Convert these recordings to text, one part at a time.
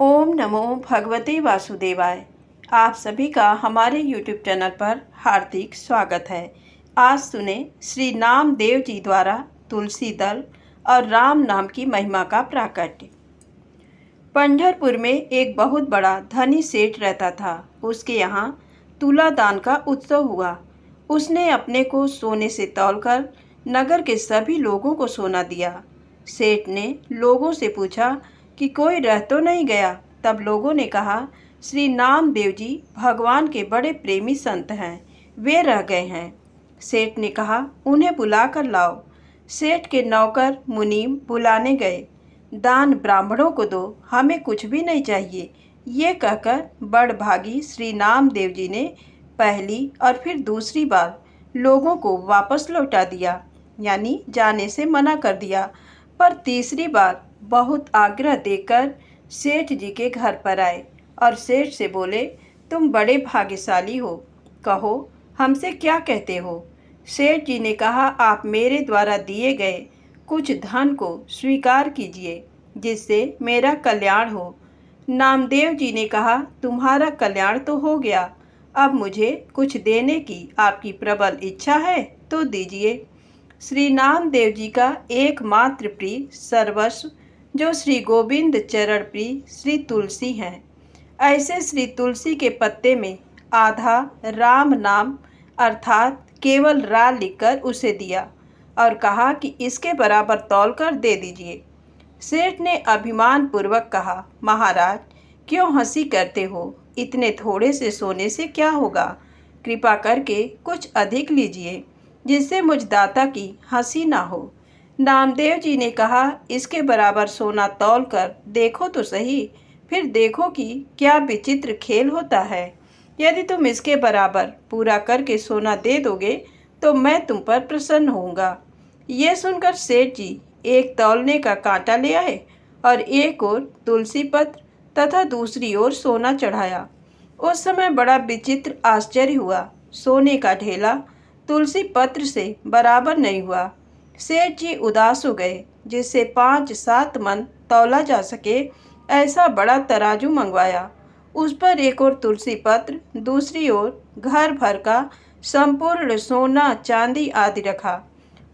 ओम नमो भगवते वासुदेवाय। आप सभी का हमारे YouTube चैनल पर हार्दिक स्वागत है। आज सुने श्री नामदेव जी द्वारा तुलसी दल और राम नाम की महिमा का प्राकट्य। पंढरपुर में एक बहुत बड़ा धनी सेठ रहता था। उसके यहाँ तुलादान का उत्सव हुआ। उसने अपने को सोने से तौलकर नगर के सभी लोगों को सोना दिया। सेठ ने लोगों से पूछा कि कोई रह तो नहीं गया। तब लोगों ने कहा, श्री नामदेव जी भगवान के बड़े प्रेमी संत हैं, वे रह गए हैं। सेठ ने कहा, उन्हें बुला कर लाओ। सेठ के नौकर मुनीम बुलाने गए। दान ब्राह्मणों को दो, हमें कुछ भी नहीं चाहिए, ये कहकर बड़भागी श्री नामदेव जी ने पहली और फिर दूसरी बार लोगों को वापस लौटा दिया, यानी जाने से मना कर दिया। पर तीसरी बार बहुत आग्रह देकर सेठ जी के घर पर आए और सेठ से बोले, तुम बड़े भाग्यशाली हो, कहो हमसे क्या कहते हो। सेठ जी ने कहा, आप मेरे द्वारा दिए गए कुछ धन को स्वीकार कीजिए, जिससे मेरा कल्याण हो। नामदेव जी ने कहा, तुम्हारा कल्याण तो हो गया, अब मुझे कुछ देने की आपकी प्रबल इच्छा है तो दीजिए। श्री नामदेव जी का एकमात्र प्रिय सर्वस्व जो श्री गोविंद चरण प्रिय श्री तुलसी हैं। ऐसे श्री तुलसी के पत्ते में आधा राम नाम अर्थात केवल रा लिखकर उसे दिया और कहा कि इसके बराबर तौल कर दे दीजिए। सेठ ने अभिमान पूर्वक कहा, महाराज क्यों हंसी करते हो, इतने थोड़े से सोने से क्या होगा, कृपा करके कुछ अधिक लीजिए, जिससे मुझ दाता की हंसी ना हो। नामदेव जी ने कहा, इसके बराबर सोना तौल कर देखो तो सही, फिर देखो कि क्या विचित्र खेल होता है। यदि तुम इसके बराबर पूरा करके सोना दे दोगे तो मैं तुम पर प्रसन्न होऊंगा। ये सुनकर सेठ जी एक तौलने का कांटा ले आए और एक ओर तुलसी पत्र तथा दूसरी ओर सोना चढ़ाया। उस समय बड़ा विचित्र आश्चर्य हुआ। सोने का ढेला तुलसी पत्र से बराबर नहीं हुआ। सेठ जी उदास हो गए। जिससे 5-7 मन तौला जा सके ऐसा बड़ा तराजू मंगवाया। उस पर एक और तुलसी पत्र, दूसरी ओर घर भर का संपूर्ण सोना चांदी आदि रखा।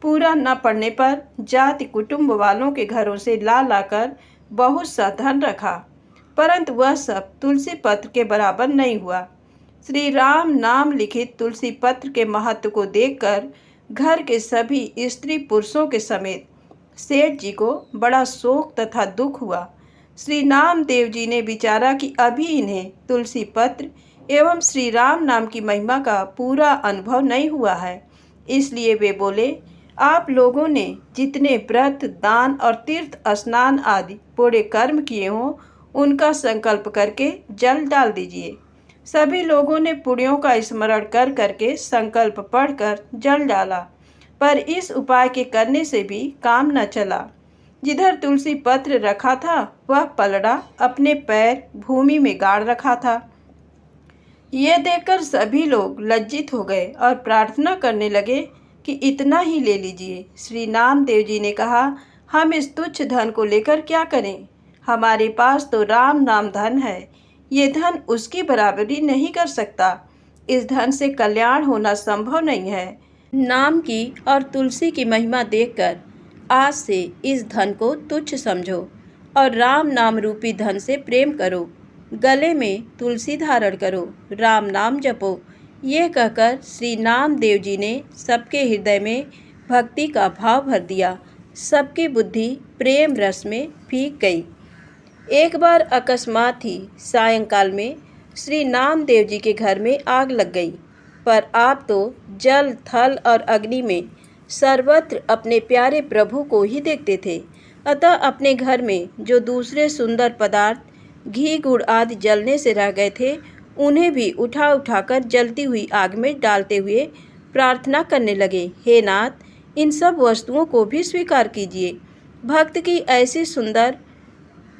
पूरा न पड़ने पर जाति कुटुंब वालों के घरों से ला लाकर बहुत सा धन रखा, परंतु वह सब तुलसी पत्र के बराबर नहीं हुआ। श्री राम नाम लिखित तुलसी पत्र के महत्व को देखकर घर के सभी स्त्री पुरुषों के समेत सेठ जी को बड़ा शोक तथा दुख हुआ। श्री नामदेव जी ने विचारा कि अभी इन्हें तुलसी पत्र एवं श्री राम नाम की महिमा का पूरा अनुभव नहीं हुआ है, इसलिए वे बोले, आप लोगों ने जितने व्रत दान और तीर्थ स्नान आदि पूरे कर्म किए हों उनका संकल्प करके जल डाल दीजिए। सभी लोगों ने पुण्यों का स्मरण कर करके संकल्प पढ़कर जल डाला, पर इस उपाय के करने से भी काम न चला। जिधर तुलसी पत्र रखा था वह पलड़ा अपने पैर भूमि में गाड़ रखा था। ये देखकर सभी लोग लज्जित हो गए और प्रार्थना करने लगे कि इतना ही ले लीजिए। श्री नामदेव जी ने कहा, हम इस तुच्छ धन को लेकर क्या करें, हमारे पास तो राम नाम धन है, ये धन उसकी बराबरी नहीं कर सकता। इस धन से कल्याण होना संभव नहीं है। नाम की और तुलसी की महिमा देखकर आज से इस धन को तुच्छ समझो और राम नाम रूपी धन से प्रेम करो। गले में तुलसी धारण करो, राम नाम जपो। ये कहकर श्री नामदेव जी ने सबके हृदय में भक्ति का भाव भर दिया। सबकी बुद्धि प्रेम रस में भीग गई। एक बार अकस्मात ही सायंकाल में श्री नामदेव जी के घर में आग लग गई, पर आप तो जल थल और अग्नि में सर्वत्र अपने प्यारे प्रभु को ही देखते थे। अतः अपने घर में जो दूसरे सुंदर पदार्थ घी गुड़ आदि जलने से रह गए थे उन्हें भी उठा उठाकर जलती हुई आग में डालते हुए प्रार्थना करने लगे, हे नाथ, इन सब वस्तुओं को भी स्वीकार कीजिए। भक्त की ऐसी सुंदर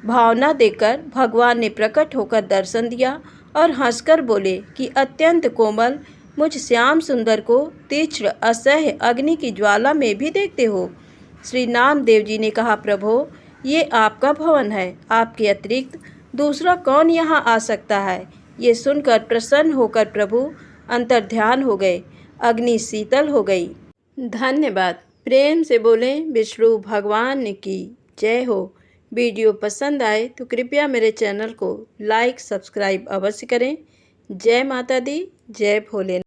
भावना देखकर भगवान ने प्रकट होकर दर्शन दिया और हंसकर बोले कि अत्यंत कोमल मुझ श्याम सुंदर को तीक्ष्ण असह्य अग्नि की ज्वाला में भी देखते हो। श्री नामदेव जी ने कहा, प्रभो ये आपका भवन है, आपके अतिरिक्त दूसरा कौन यहाँ आ सकता है। ये सुनकर प्रसन्न होकर प्रभु अंतर्ध्यान हो गए। अग्नि शीतल हो गई। धन्यवाद। प्रेम से बोलें विष्णु भगवान की जय हो। वीडियो पसंद आए तो कृपया मेरे चैनल को लाइक सब्सक्राइब अवश्य करें। जय माता दी, जय भोलेनाथ।